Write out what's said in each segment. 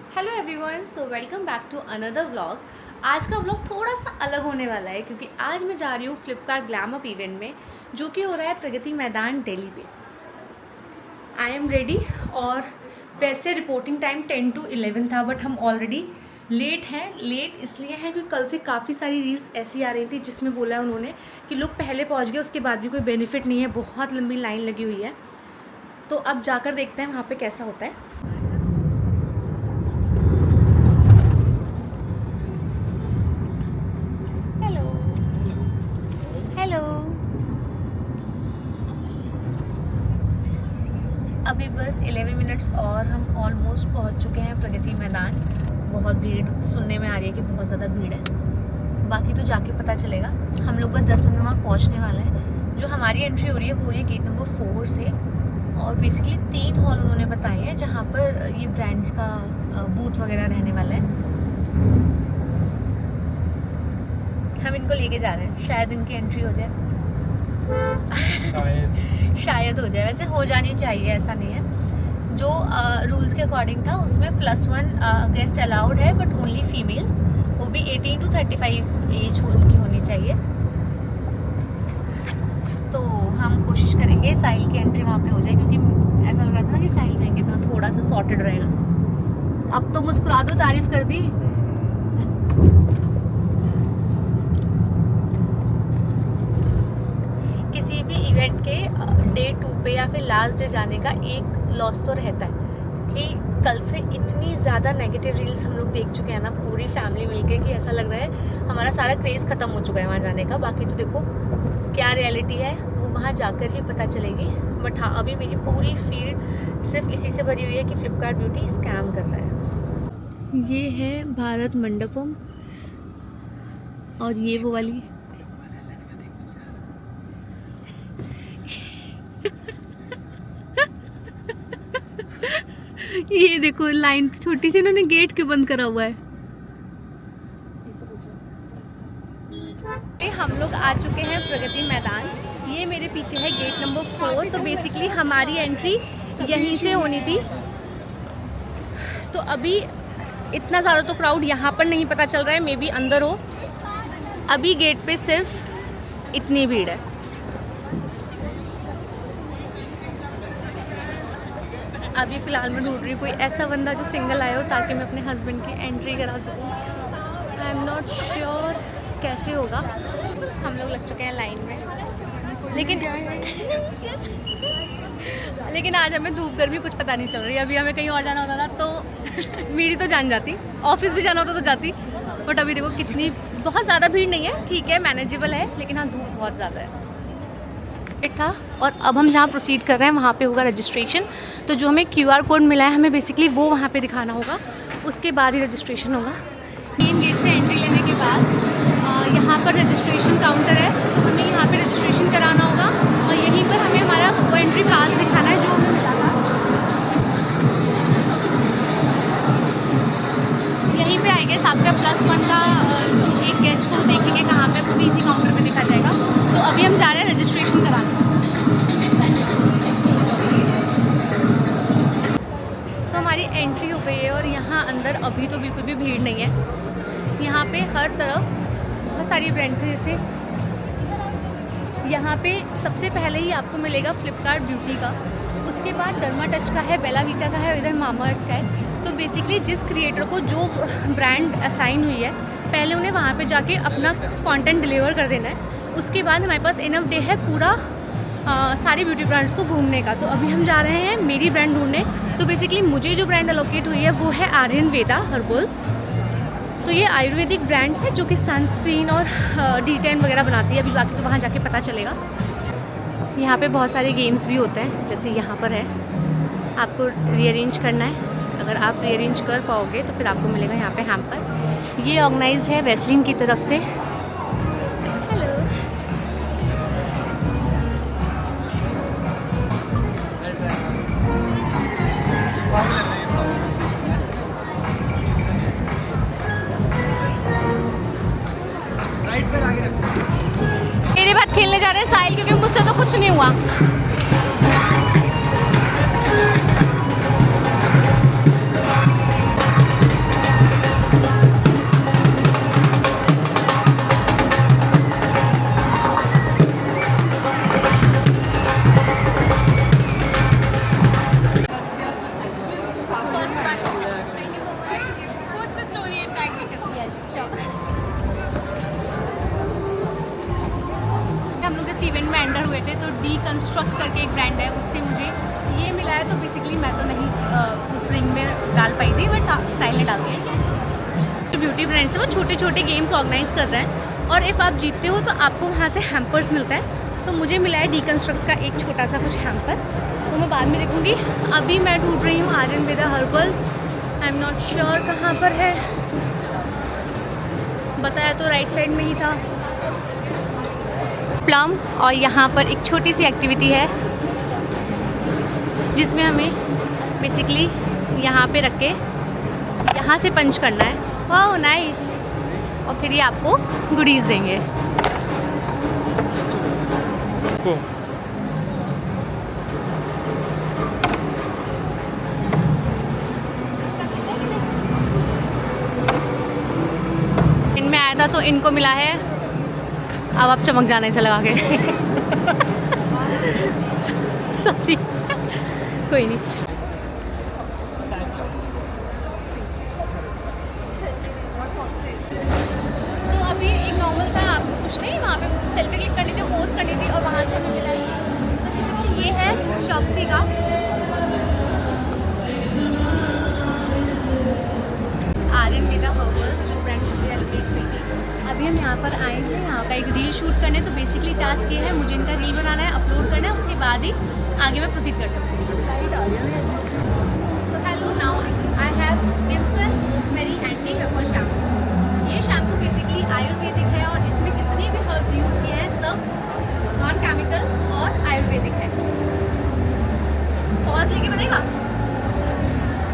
Hello everyone, so welcome back to another vlog. आज का vlog थोड़ा सा अलग होने वाला है क्योंकि आज मैं जा रही हूँ फ्लिपकार्ट ग्लैम अप इवेंट में, जो कि हो रहा है प्रगति मैदान दिल्ली पे। I am ready. और वैसे रिपोर्टिंग टाइम 10 to 11 था, बट हम ऑलरेडी लेट हैं। लेट इसलिए हैं क्योंकि कल से काफ़ी सारी रील्स ऐसी आ रही थी जिसमें बोला है उन्होंने कि लोग पहले पहुँच गए, उसके बाद भी कोई बेनिफिट नहीं है, बहुत लंबी लाइन लगी हुई है। तो अब जाकर देखते हैं वहाँ पर कैसा होता है। हेलो, अभी बस 11 मिनट्स और हम ऑलमोस्ट पहुंच चुके हैं प्रगति मैदान। बहुत भीड़ सुनने में आ रही है कि बहुत ज़्यादा भीड़ है, बाकी तो जाके पता चलेगा। हम लोग बस 10 मिनट में वहाँ पहुँचने वाले हैं। जो हमारी एंट्री हो रही है वो हो रही है गेट नंबर 4 से। और बेसिकली 3 हॉल उन्होंने बताए हैं जहाँ पर ये ब्रांड्स का बूथ वगैरह रहने वाला है। हम इनको लेके जा रहे हैं, शायद इनकी एंट्री हो जाए। शायद हो जाए, वैसे हो जानी चाहिए, ऐसा नहीं है। जो रूल्स के अकॉर्डिंग था उसमें +1 गेस्ट अलाउड है, बट ओनली फीमेल्स, वो भी 18 to 35 एज उनकी होनी चाहिए। तो हम कोशिश करेंगे साहिल की एंट्री वहाँ पे हो जाए, क्योंकि ऐसा लग रहा था ना कि साहिल जाएंगे तो थोड़ा सा सॉर्टेड रहेगा सब। अब तो मुस्कुरा दो, तारीफ कर दी। किसी भी इवेंट के डे 2 पे या फिर लास्ट डे जाने का एक लॉस तो रहता है कि कल से इतनी ज़्यादा नेगेटिव रील्स हम लोग देख चुके हैं ना, पूरी फैमिली मिलके, कि ऐसा लग रहा है हमारा सारा क्रेज़ ख़त्म हो चुका है वहाँ जाने का। बाकी तो देखो क्या रियलिटी है वो वहाँ जाकर ही पता चलेगी। बट हाँ, अभी मेरी पूरी फीड सिर्फ इसी से भरी हुई है कि फ्लिपकार्ट ब्यूटी स्कैम कर रहा है। ये है भारत मंडपम और ये वो वाली ये देखो लाइन छोटी सी, इन्होंने गेट क्यों बंद करा हुआ है। हम लोग आ चुके हैं प्रगति मैदान। ये मेरे पीछे है गेट नंबर 4। तो बेसिकली हमारी एंट्री यहीं से होनी थी। तो अभी इतना ज़्यादा तो क्राउड यहाँ पर नहीं पता चल रहा है, मे बी अंदर हो। अभी गेट पे सिर्फ इतनी भीड़ है। अभी फ़िलहाल मैं ढूंढ रही हूँ कोई ऐसा बंदा जो सिंगल आया हो ताकि मैं अपने हस्बैंड की एंट्री करा सकूँ। आई एम नॉट श्योर कैसे होगा। हम लोग लग चुके हैं लाइन में, लेकिन आज हमें धूप गर्मी कुछ पता नहीं चल रही। अभी हमें कहीं और जाना होता ना तो मेरी तो जान जाती, ऑफिस भी जाना होता तो जाती। बट अभी देखो कितनी, बहुत ज़्यादा भीड़ नहीं है, ठीक है, मैनेजेबल है, लेकिन हाँ धूप बहुत ज़्यादा है था। और अब हम जहाँ प्रोसीड कर रहे हैं वहाँ पे होगा रजिस्ट्रेशन। तो जो हमें QR कोड मिला है, हमें बेसिकली वो वहाँ पे दिखाना होगा, उसके बाद ही रजिस्ट्रेशन होगा। मेन गेट से एंट्री लेने के बाद यहाँ पर रजिस्ट्रेशन काउंटर है, तो हमें यहाँ पे रजिस्ट्रेशन कराना होगा। और यहीं पर हमें हमारा वो एंट्री पास दिखाना है जो हमें मिला था। यहीं पर आई गेस आपका +1 का एक गेस्ट को देखेंगे कहाँ पे, वो भी इसी काउंटर पर दिखा जाएगा। तो अभी हम जा रहे हैं रजिस्ट्रेशन कराने। तो हमारी एंट्री हो गई है और यहाँ अंदर अभी तो बिल्कुल भी भीड़ नहीं है। यहाँ पे हर तरफ बहुत सारी ब्रांड्स हैं। जैसे यहाँ पे सबसे पहले ही आपको मिलेगा फ्लिपकार्ट ब्यूटी का, उसके बाद डर्मा टच का है, बेला वीटा का है और इधर मामा अर्थ का है। तो बेसिकली जिस क्रिएटर को जो ब्रांड असाइन हुई है, पहले उन्हें वहाँ पे जाके अपना कंटेंट डिलीवर कर देना है। उसके बाद हमारे पास इनफ डे है पूरा सारी ब्यूटी ब्रांड्स को घूमने का। तो अभी हम जा रहे हैं मेरी ब्रांड ढूंढने। तो बेसिकली मुझे जो ब्रांड अलोकेट हुई है वो है आर्यनवेदा हर्बल्स। तो ये आयुर्वेदिक ब्रांड्स है जो कि सनस्क्रीन और D10 वगैरह बनाती है। अभी बाकी तो वहाँ जाके पता चलेगा। यहाँ पे बहुत सारे गेम्स भी होते हैं, जैसे यहाँ पर है, आपको रीअरेंज करना है। अगर आप रीअरेंज कर पाओगे तो फिर आपको मिलेगा यहाँ पे हैम्पर। ये ऑर्गेनाइज है वेस्लिन की तरफ से। मेरे बाद खेलने जा रहे हैं साहिल, क्योंकि मुझसे तो कुछ नहीं हुआ। एंटर हुए थे तो डीकंस्ट्रक्ट करके एक ब्रांड है, उससे मुझे ये मिला है। तो बेसिकली मैं तो नहीं उस रिंग में डाल पाई थी, बट स्टाइल ने डाल दिया। जो ब्यूटी ब्रांड्स है वो छोटे छोटे गेम्स ऑर्गेनाइज कर रहे हैं, और इफ़ आप जीतते हो तो आपको वहाँ से हैम्पर्स मिलता है। तो मुझे मिला है डीकंस्ट्रक्ट का एक छोटा सा कुछ हैम्पर, वो मैं बाद में देखूँगी। अभी मैं ढूंढ रही हूँ Ayurveda herbals, I am not sure कहाँ पर है। बताया तो राइट साइड में ही था प्लम। और यहाँ पर एक छोटी सी एक्टिविटी है जिसमें हमें बेसिकली यहाँ पे रख के यहाँ से पंच करना है। वाह नाइस। और फिर ये आपको गुडीज़ देंगे। इनमें आया था तो इनको मिला है, अब आप चमक जाना इसे लगा के। सॉरी, कोई नहीं। तो अभी एक नॉर्मल था, आपको कुछ नहीं, वहाँ पे सेल्फी क्लिक करनी थी, पोस्ट करनी थी, और वहाँ से हमें मिला ये। तो बेसिकली ये है शॉप्सी का आयुर्वेदा हर्बल्स, जो ब्रांड मुझे एलोकेट हुई थी। अभी हम यहाँ पर आए हैं यहाँ का एक रील शूट करने। तो बेसिकली टास्क ये है, मुझे इनका रील बनाना है, अपलोड करना है, उसके बाद ही आगे मैं प्रोसीड कर सकती हूँ। So hello, now I have डिप्सन रोज़मेरी एंटी पेपर शैम्पू। ये शैम्पू बेसिकली आयुर्वेदिक है, और इसमें जितने भी हर्ब्स यूज़ किए हैं सब नॉन केमिकल और आयुर्वेदिक है। पॉज लेके बनेगा।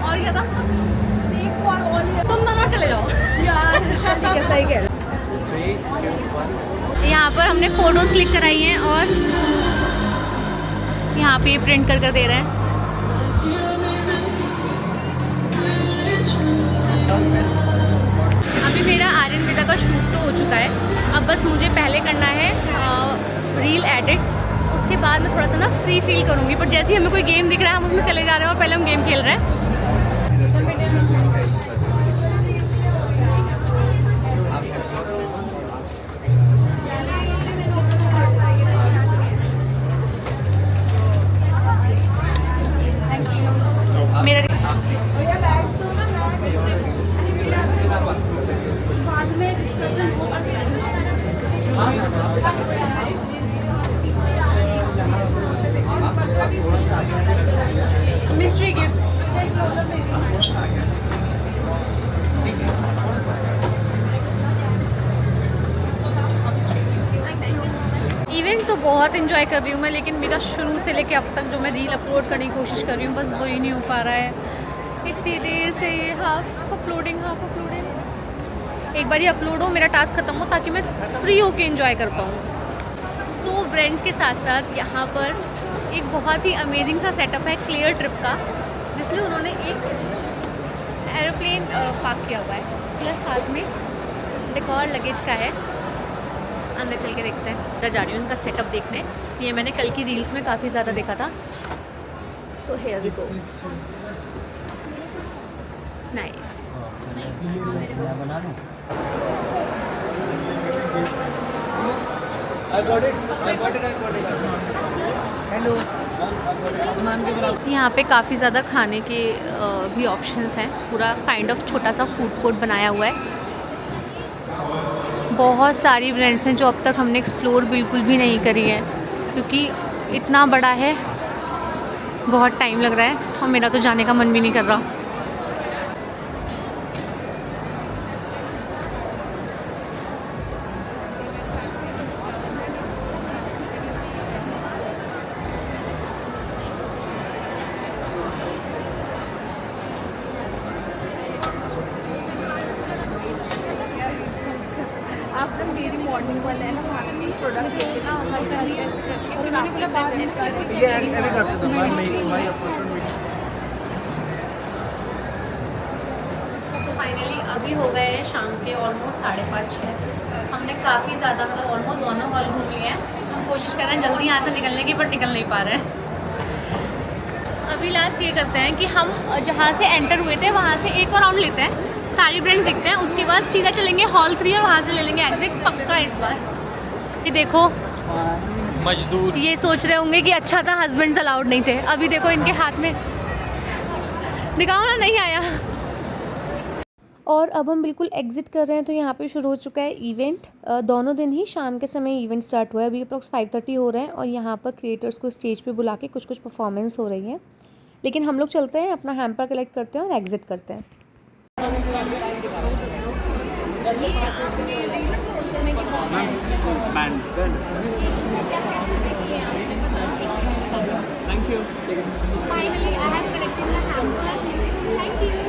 और क्या था? Safe for all. तुम दोनों चले जाओ यार। सही कह रहे। यहाँ पर हमने फ़ोटोज़ क्लिक कराई हैं, और यहाँ पे प्रिंट कर दे रहे हैं। अभी मेरा आयुर्वेदा का शूट तो हो चुका है, अब बस मुझे पहले करना है रील एडिट। उसके बाद मैं थोड़ा सा ना फ्री फील करूँगी, बट जैसे ही हमें कोई गेम दिख रहा है हम उसमें चले जा रहे हैं, और पहले हम गेम खेल रहे हैं। Mystery gift. इवेंट तो बहुत एंजॉय कर रही हूँ मैं, लेकिन मेरा शुरू से लेके अब तक जो मैं रील अपलोड करने की कोशिश कर रही हूँ, बस वही नहीं हो पा रहा है। इतनी देर से हाफ अपलोडिंग। एक बार ये अपलोड हो, मेरा टास्क ख़त्म हो, ताकि मैं फ्री होके एंजॉय कर पाऊँ। सो फ्रेंड्स के साथ साथ यहाँ पर एक बहुत ही अमेजिंग सा सेटअप है क्लियर ट्रिप का, जिसमें उन्होंने एक एरोप्लेन पार्क किया हुआ है, प्लस साथ में डेकोर लगेज का है। अंदर चल के देखते हैं। अंदर जा रही हूँ उनका सेटअप देखने। ये मैंने कल की रील्स में काफ़ी ज़्यादा देखा था। So here we go. Nice. Hello. यहाँ पे काफ़ी ज़्यादा खाने के भी ऑप्शंस हैं। पूरा काइंड ऑफ छोटा सा फूड कोर्ट बनाया हुआ है। बहुत सारी ब्रांड्स हैं जो अब तक हमने एक्सप्लोर बिल्कुल भी नहीं करी है, क्योंकि इतना बड़ा है, बहुत टाइम लग रहा है, और मेरा तो जाने का मन भी नहीं कर रहा। आप ना मेरी मॉर्निंग वाला है ना, वहाँ से प्रोडक्ट लेके ना हल्का हल्का ऐसे करके, फिर मैंने बोला बात ऐसे करके ये अभी कर सकते हो भाई तो फाइनली अभी हो गए हैं शाम के ऑलमोस्ट 5:30-6। हमने काफ़ी ज़्यादा मतलब ऑलमोस्ट दोनों हॉल घूम लिए हैं। हम कोशिश कर रहे हैं जल्दी यहाँ से निकलने की, बट निकल नहीं पा रहे हैं। अभी लास्ट ये करते हैं कि हम जहाँ से एंटर हुए थे वहाँ से एक और राउंड लेते हैं, सारी ब्रांड्स देखते हैं, उसके बाद सीधा चलेंगे हॉल 3 और वहाँ से ले लेंगे एग्जिट पक्का इस बार। ये देखो मजदूर। ये सोच रहे होंगे कि अच्छा था हस्बैंड्स अलाउड नहीं थे, अभी देखो इनके हाथ में, दिखाओ ना, नहीं आया। और अब हम बिल्कुल एग्ज़िट कर रहे हैं तो यहाँ पे शुरू हो चुका है इवेंट। दोनों दिन ही शाम के समय इवेंट स्टार्ट हुआ है। अभी अप्रॉक्स 5:30 हो रहे हैं और यहाँ पर क्रिएटर्स को स्टेज पे बुला के कुछ परफॉर्मेंस हो रही है। लेकिन हम लोग चलते हैं, अपना हैम्पर कलेक्ट करते हैं और एग्ज़िट करते हैं। Thank you. Finally, I have collected the hamper. Thank you.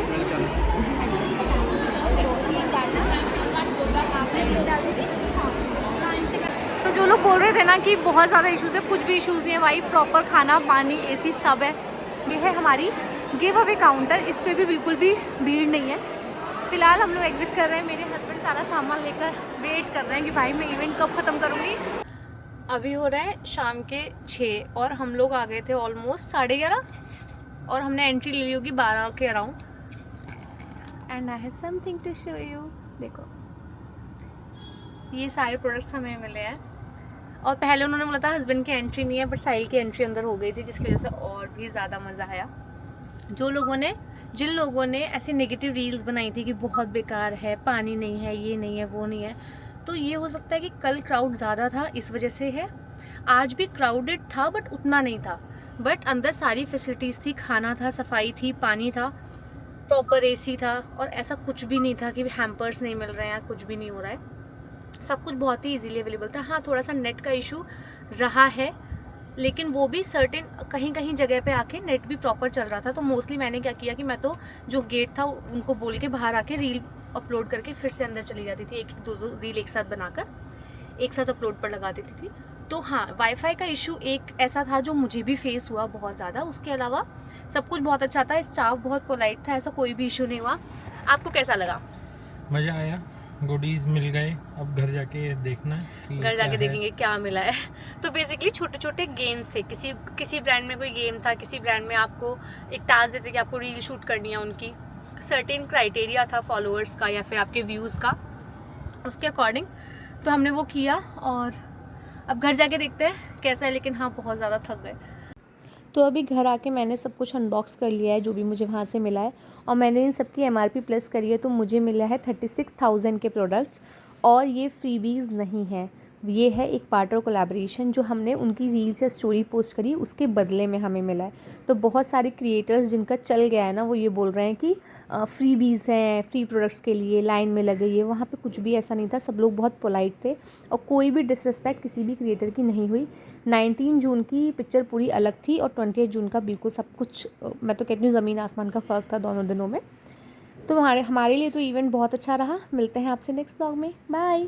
तो जो लोग बोल रहे थे ना कि बहुत ज़्यादा इश्यूज़ है, कुछ भी इश्यूज़ नहीं है भाई। प्रॉपर खाना, पानी, एसी सब है। ये है हमारी गिव अवे काउंटर, इस पे भी बिल्कुल भी भीड़ नहीं है। फ़िलहाल हम लोग एग्ज़िट कर रहे हैं। मेरे हस्बैंड सारा सामान लेकर वेट कर रहे हैं कि भाई मैं इवेंट कब ख़त्म करूँगी। अभी हो रहा है शाम के 6 और हम लोग आ गए थे ऑलमोस्ट 11:30 और हमने एंट्री ले ली होगी 12 के around. And I have something to show you. देखो ये सारे प्रोडक्ट्स हमें मिले हैं और पहले उन्होंने बोला था हस्बैंड की एंट्री नहीं है, बट साहिल की एंट्री अंदर हो गई थी, जिसकी वजह से और भी ज़्यादा मज़ा आया। जिन लोगों ने ऐसी नेगेटिव रील्स बनाई थी कि बहुत बेकार है, पानी नहीं है, ये नहीं है, वो नहीं है, तो ये हो सकता है कि कल क्राउड ज़्यादा था इस वजह से है। आज भी क्राउडेड था बट उतना नहीं था, बट अंदर सारी फैसिलिटीज़ थी, खाना था, सफाई थी, पानी था, प्रॉपर एसी था और ऐसा कुछ भी नहीं था कि हैम्पर्स नहीं मिल रहे हैं या कुछ भी नहीं हो रहा है। सब कुछ बहुत ही इजीली अवेलेबल था। हाँ, थोड़ा सा नेट का इशू रहा है, लेकिन वो भी सर्टेन कहीं कहीं जगह पे आके नेट भी प्रॉपर चल रहा था। तो मोस्टली मैंने क्या किया कि मैं तो जो गेट था उनको बोल के बाहर आके रील अपलोड करके फिर से अंदर चली जाती थी, एक दो रील एक साथ बनाकर एक साथ अपलोड पर लगा देती थी। तो हाँ, वाईफाई का इशू एक ऐसा था जो मुझे भी फेस हुआ बहुत ज़्यादा। उसके अलावा सब कुछ बहुत अच्छा था, स्टाफ बहुत पोलाइट था, ऐसा कोई भी इशू नहीं हुआ। आपको कैसा लगा? मज़ा आया, गुडीज मिल गए। अब घर जाके देखना है कि घर जाके क्या देखेंगे क्या मिला है। तो बेसिकली छोटे छोटे गेम्स थे, किसी ब्रांड में कोई गेम था, किसी ब्रांड में आपको एक टास्क देते कि आपको रील शूट करनी है, उनकी सर्टेन क्राइटेरिया था फॉलोअर्स का या फिर आपके व्यूज़ का, उसके अकॉर्डिंग तो हमने वो किया। और अब घर जाके देखते हैं कैसा है, लेकिन हाँ बहुत ज़्यादा थक गए। तो अभी घर आके मैंने सब कुछ अनबॉक्स कर लिया है जो भी मुझे वहाँ से मिला है, और मैंने इन सब की MRP प्लस करी है, तो मुझे मिला है 36,000 के प्रोडक्ट्स। और ये फ्रीबीज़ नहीं है, ये है एक पार्टनर कोलैबोरेशन जो हमने उनकी रील से स्टोरी पोस्ट करी, उसके बदले में हमें मिला है। तो बहुत सारे क्रिएटर्स जिनका चल गया है ना, वो ये बोल रहे हैं कि फ्रीबीज़ हैं, फ्री प्रोडक्ट्स के लिए लाइन में लगे। ये वहाँ पे कुछ भी ऐसा नहीं था, सब लोग बहुत पोलाइट थे और कोई भी डिसरिस्पेक्ट किसी भी क्रिएटर की नहीं हुई। 19 जून की पिक्चर पूरी अलग थी और 28 जून का बिल्कुल सब कुछ, मैं तो कहती हूँ ज़मीन आसमान का फ़र्क था दोनों दिनों में। तो हमारे लिए तो इवेंट बहुत अच्छा रहा। मिलते हैं आपसे नेक्स्ट व्लॉग में, बाय।